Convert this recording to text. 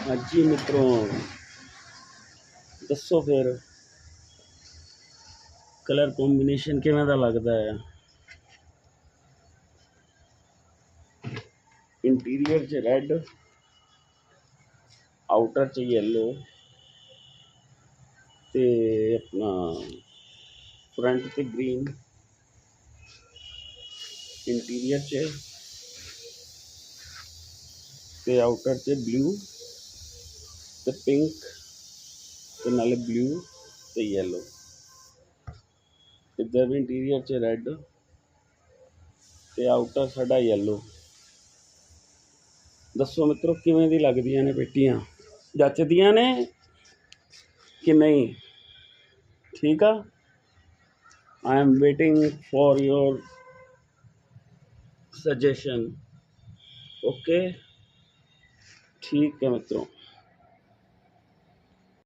हाँ जी मित्रों, दसो फिर कलर कॉम्बिनेशन किवें दा लगदा है। इंटीरियर च रेड, आउटर च येलो ते अपना फ्रंट ते ग्रीन। इंटीरियर च ते आउटर च ब्लू ते पिंक ते नाले ब्लू ते येलो। इधर भी इंटीरियर च रेड ते आउटर साडा येलो। दसो मित्रों किवें दी लगदियां ने पेटियां, जचदियां ने कि नहीं? ठीक आ। I am waiting for your suggestion. Okay, ठीक है मित्रों।